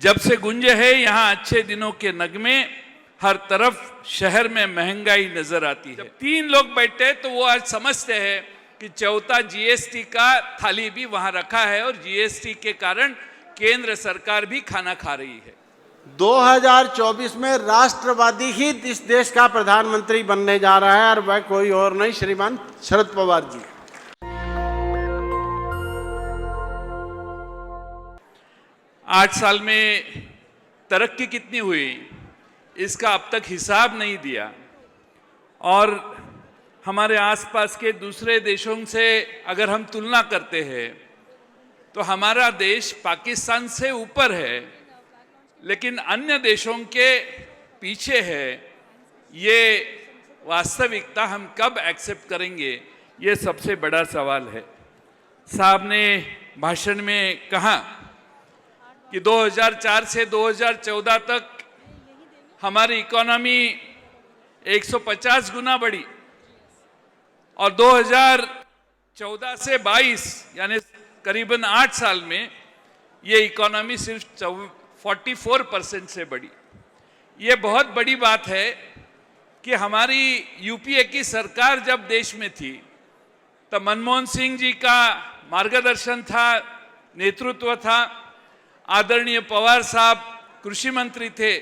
जब से गूंजे हैं यहाँ अच्छे दिनों के नगमे, हर तरफ शहर में महंगाई नजर आती है। जब तीन लोग बैठे तो वो आज समझते हैं कि चौथा जीएसटी का थाली भी वहां रखा है और जीएसटी के कारण केंद्र सरकार भी खाना खा रही है। 2024 में राष्ट्रवादी ही इस देश का प्रधानमंत्री बनने जा रहा है और वह कोई और नहीं, श्रीमान शरद पवार जी। आठ साल में तरक्की कितनी हुई इसका अब तक हिसाब नहीं दिया और हमारे आसपास के दूसरे देशों से अगर हम तुलना करते हैं तो हमारा देश पाकिस्तान से ऊपर है, लेकिन अन्य देशों के पीछे है। ये वास्तविकता हम कब एक्सेप्ट करेंगे, ये सबसे बड़ा सवाल है। साहब ने भाषण में कहा कि 2004 से 2014 तक हमारी इकोनॉमी 150 गुना बढ़ी और 2014 से 22 यानी करीबन 8 साल में ये इकोनॉमी सिर्फ 44% से बढ़ी। ये बहुत बड़ी बात है कि हमारी यूपीए की सरकार जब देश में थी तब मनमोहन सिंह जी का मार्गदर्शन था, नेतृत्व था। आदरणीय पवार साहब कृषि मंत्री थे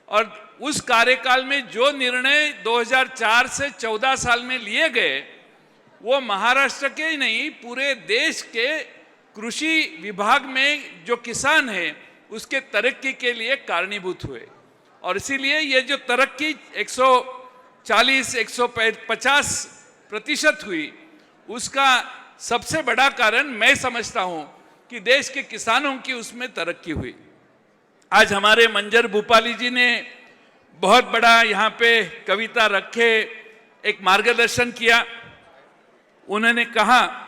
और उस कार्यकाल में जो निर्णय 2004 से 14 साल में लिए गए वो महाराष्ट्र के ही नहीं पूरे देश के कृषि विभाग में जो किसान हैं उसके तरक्की के लिए कारणीभूत हुए। और इसीलिए ये जो तरक्की 140-150% हुई उसका सबसे बड़ा कारण मैं समझता हूं कि देश के किसानों की उसमें तरक्की हुई। आज हमारे मंजर भूपाली जी ने बहुत बड़ा यहाँ पे कविता रखे एक मार्गदर्शन किया। उन्होंने कहा,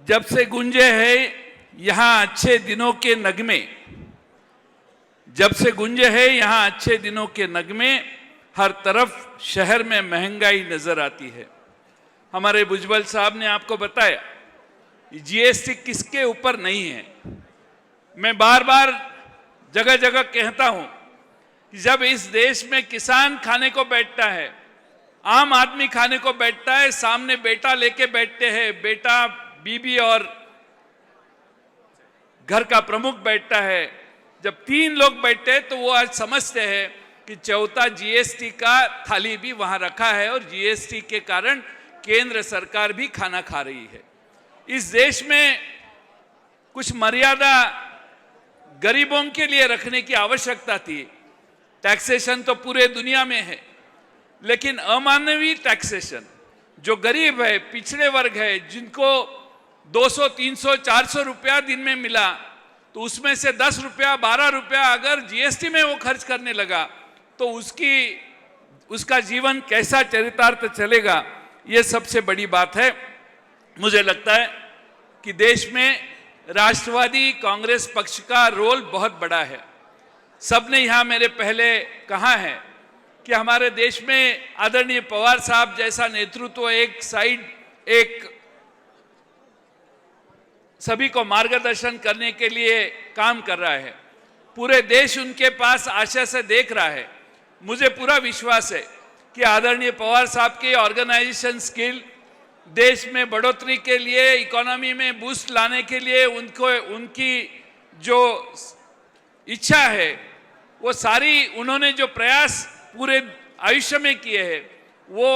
जब से गूंजे हैं यहाँ अच्छे दिनों के नगमे, जब से गूंजे हैं यहाँ अच्छे दिनों के नगमे, हर तरफ शहर में महंगाई नजर आती है। हमारे भुजबल साहब ने आपको बताया जीएसटी किसके ऊपर नहीं है। मैं बार बार जगह जगह कहता हूं कि जब इस देश में किसान खाने को बैठता है, आम आदमी खाने को बैठता है, सामने बेटा लेके बैठते हैं, बेटा बीबी और घर का प्रमुख बैठता है। जब तीन लोग बैठते तो वो आज समझते हैं कि चौथा जीएसटी का थाली भी वहां रखा है और जीएसटी के कारण केंद्र सरकार भी खाना खा रही है। इस देश में कुछ मर्यादा गरीबों के लिए रखने की आवश्यकता थी। टैक्सेशन तो पूरे दुनिया में है, लेकिन अमानवीय टैक्सेशन जो गरीब है, पिछड़े वर्ग है, जिनको 200, 300, 400 रुपया दिन में मिला तो उसमें से 10 रुपया, 12 रुपया अगर जीएसटी में वो खर्च करने लगा तो उसका जीवन कैसा चरितार्थ चलेगा, ये सबसे बड़ी बात है। मुझे लगता है कि देश में राष्ट्रवादी कांग्रेस पक्ष का रोल बहुत बड़ा है। सबने यहाँ मेरे पहले कहा है कि हमारे देश में आदरणीय पवार साहब जैसा नेतृत्व एक साइड एक सभी को मार्गदर्शन करने के लिए काम कर रहा है। पूरे देश उनके पास आशा से देख रहा है। मुझे पूरा विश्वास है कि आदरणीय पवार साहब की ऑर्गेनाइजेशन स्किल देश में बढ़ोतरी के लिए, इकोनॉमी में बूस्ट लाने के लिए उनकी जो इच्छा है वो सारी उन्होंने जो प्रयास पूरे आयुष्य में किए हैं वो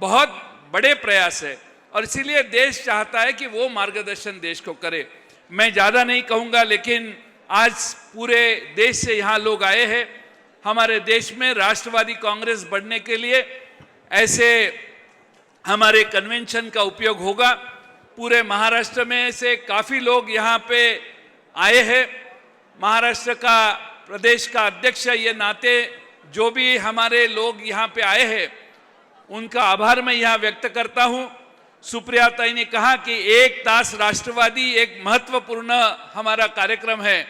बहुत बड़े प्रयास है और इसीलिए देश चाहता है कि वो मार्गदर्शन देश को करे। मैं ज़्यादा नहीं कहूँगा, लेकिन आज पूरे देश से यहाँ लोग आए हैं। हमारे देश में राष्ट्रवादी कांग्रेस बढ़ने के लिए ऐसे हमारे कन्वेंशन का उपयोग होगा। पूरे महाराष्ट्र में से काफ़ी लोग यहाँ पे आए हैं। महाराष्ट्र का प्रदेश का अध्यक्ष ये नाते जो भी हमारे लोग यहाँ पे आए हैं उनका आभार मैं यहाँ व्यक्त करता हूँ। सुप्रिया ताई ने कहा कि 1 तास राष्ट्रवादी एक महत्वपूर्ण हमारा कार्यक्रम है।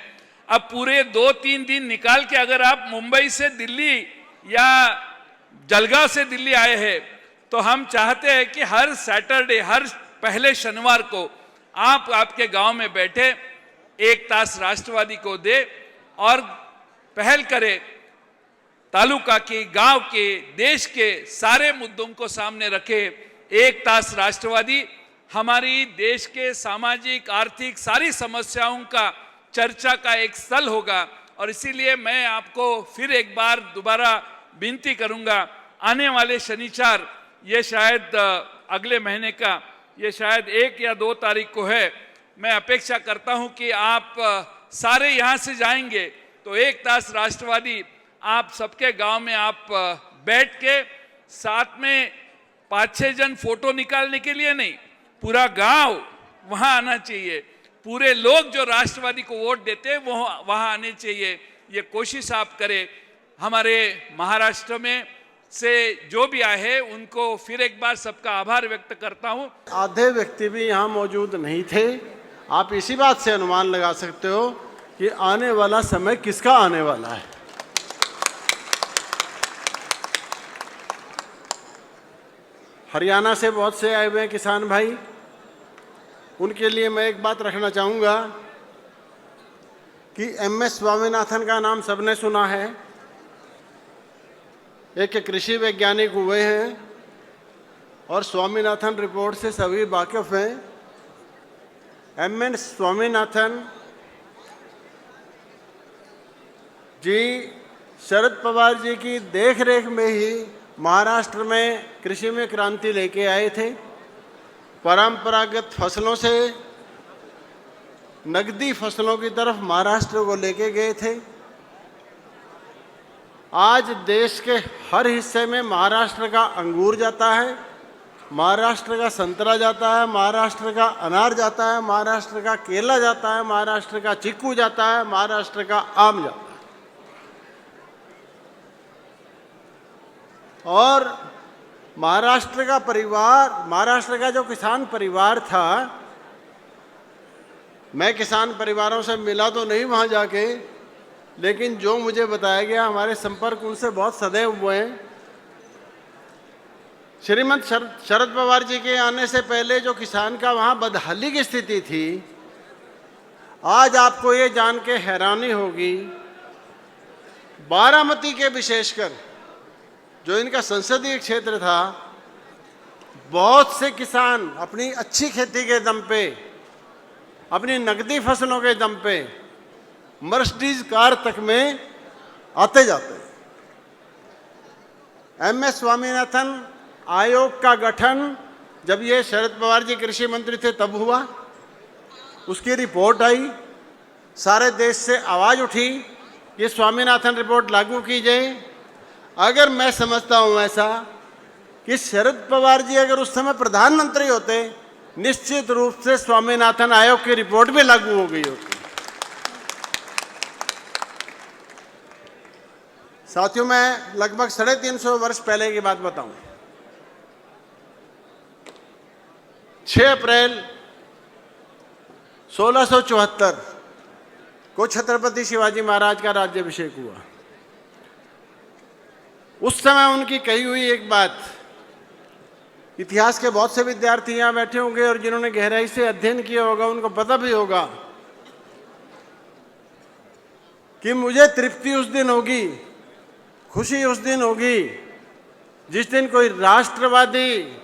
अब पूरे 2-3 दिन निकाल के अगर आप मुंबई से दिल्ली या जलगांव से दिल्ली आए हैं तो हम चाहते हैं कि हर सैटरडे, हर पहले शनिवार को आप आपके गांव में बैठे एक तास राष्ट्रवादी को दे और पहल करे, तालुका के, गांव के, देश के सारे मुद्दों को सामने रखे। एक तास राष्ट्रवादी हमारी देश के सामाजिक, आर्थिक सारी समस्याओं का चर्चा का एक स्थल होगा। और इसीलिए मैं आपको फिर एक बार दोबारा विनती करूंगा, आने वाले शनिवार, ये शायद अगले महीने का, ये शायद 1 या 2 तारीख को है, मैं अपेक्षा करता हूं कि आप सारे यहां से जाएंगे तो एक तास राष्ट्रवादी आप सबके गांव में आप बैठ के साथ में 5-6 जन फोटो निकालने के लिए नहीं, पूरा गांव वहां आना चाहिए। पूरे लोग जो राष्ट्रवादी को वोट देते हैं वो वहां आने चाहिए। ये कोशिश आप करें। हमारे महाराष्ट्र में से जो भी आए हैं उनको फिर एक बार सबका आभार व्यक्त करता हूं। आधे व्यक्ति भी यहाँ मौजूद नहीं थे। आप इसी बात से अनुमान लगा सकते हो कि आने वाला समय किसका आने वाला है। हरियाणा से बहुत से आए हुए हैं किसान भाई, उनके लिए मैं एक बात रखना चाहूँगा कि MS स्वामीनाथन का नाम सबने सुना है। एक कृषि वैज्ञानिक हुए हैं और स्वामीनाथन रिपोर्ट से सभी वाकिफ हैं। MS स्वामीनाथन जी शरद पवार जी की देखरेख में ही महाराष्ट्र में कृषि में क्रांति लेके आए थे। परंपरागत फसलों से नगदी फसलों की तरफ महाराष्ट्र को लेके गए थे। आज देश के हर हिस्से में महाराष्ट्र का अंगूर जाता है, महाराष्ट्र का संतरा जाता है, महाराष्ट्र का अनार जाता है, महाराष्ट्र का केला जाता है, महाराष्ट्र का चीकू जाता है, महाराष्ट्र का आम जाता है। और महाराष्ट्र का परिवार, महाराष्ट्र का जो किसान परिवार था, मैं किसान परिवारों से मिला तो नहीं वहाँ जाके, लेकिन जो मुझे बताया गया, हमारे संपर्क उनसे बहुत सदैव हुए हैं। श्रीमंत शरद पवार जी के आने से पहले जो किसान का वहाँ बदहाली की स्थिति थी, आज आपको ये जान के हैरानी होगी, बारामती के विशेषकर जो इनका संसदीय क्षेत्र था, बहुत से किसान अपनी अच्छी खेती के दम पे, अपनी नकदी फसलों के दम पे मर्सिडीज कार तक में आते जाते। MS स्वामीनाथन आयोग का गठन जब ये शरद पवार जी कृषि मंत्री थे तब हुआ। उसकी रिपोर्ट आई, सारे देश से आवाज़ उठी कि स्वामीनाथन रिपोर्ट लागू की जाए। अगर मैं समझता हूँ ऐसा कि शरद पवार जी अगर उस समय प्रधानमंत्री होते, निश्चित रूप से स्वामीनाथन आयोग की रिपोर्ट भी लागू हो गई होती। साथियों, मैं लगभग 350 वर्ष पहले की बात बताऊं। 6 अप्रैल 1674 को छत्रपति शिवाजी महाराज का राज्याभिषेक हुआ। उस समय उनकी कही हुई एक बात, इतिहास के बहुत से विद्यार्थी यहाँ बैठे होंगे और जिन्होंने गहराई से अध्ययन किया होगा, उनको पता भी होगा कि मुझे तृप्ति उस दिन होगी, खुशी उस दिन होगी जिस दिन कोई राष्ट्रवादी,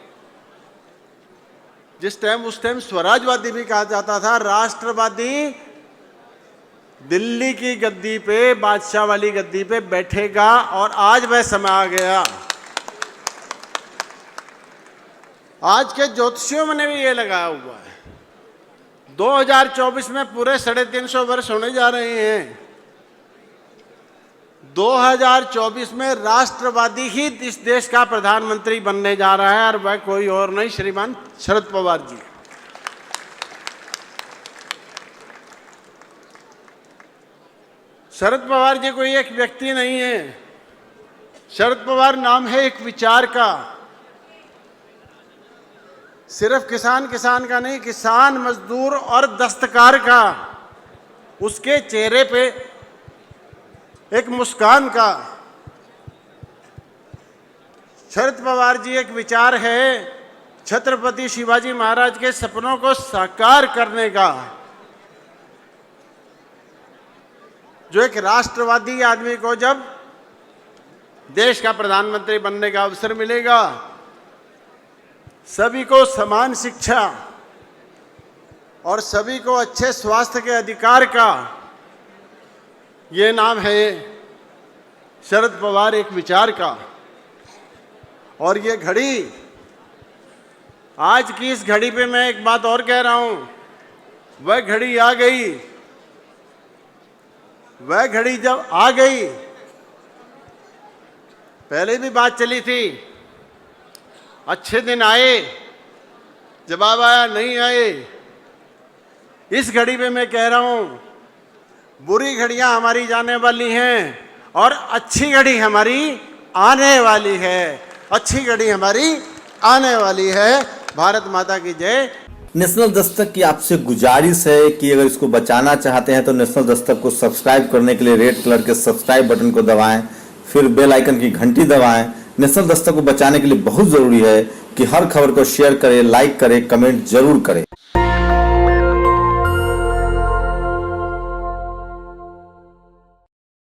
उस टाइम स्वराजवादी भी कहा जाता था, राष्ट्रवादी दिल्ली की गद्दी पे, बादशाह वाली गद्दी पे बैठेगा। और आज वह समय आ गया। आज के ज्योतिषियों में भी ये लगाया हुआ है। 2024 में पूरे 350 वर्ष होने जा रहे हैं। 2024 में राष्ट्रवादी ही इस देश का प्रधानमंत्री बनने जा रहा है और वह कोई और नहीं, श्रीमान शरद पवार जी। शरद पवार जी कोई एक व्यक्ति नहीं है। शरद पवार नाम है एक विचार का। सिर्फ किसान का नहीं, किसान, मजदूर और दस्तकार का, उसके चेहरे पे एक मुस्कान का। शरद पवार जी एक विचार है छत्रपति शिवाजी महाराज के सपनों को साकार करने का। जो एक राष्ट्रवादी आदमी को जब देश का प्रधानमंत्री बनने का अवसर मिलेगा, सभी को समान शिक्षा और सभी को अच्छे स्वास्थ्य के अधिकार का, ये नाम है शरद पवार एक विचार का। और ये घड़ी, आज की इस घड़ी पे मैं एक बात और कह रहा हूं, वह घड़ी आ गई। वह घड़ी जब आ गई, पहले भी बात चली थी, अच्छे दिन आए, जवाब आया नहीं आए। इस घड़ी पे मैं कह रहा हूं, बुरी घड़ियां हमारी जाने वाली हैं और अच्छी घड़ी हमारी आने वाली है। अच्छी घड़ी हमारी आने वाली है। भारत माता की जय। नेशनल दस्तक की आपसे गुजारिश है कि अगर इसको बचाना चाहते हैं तो नेशनल दस्तक को सब्सक्राइब करने के लिए रेड कलर के सब्सक्राइब बटन को दबाएं, फिर बेल आइकन की घंटी दबाएं। नेशनल दस्तक को बचाने के लिए बहुत जरूरी है कि हर खबर को शेयर करें, लाइक करें, कमेंट जरूर करें।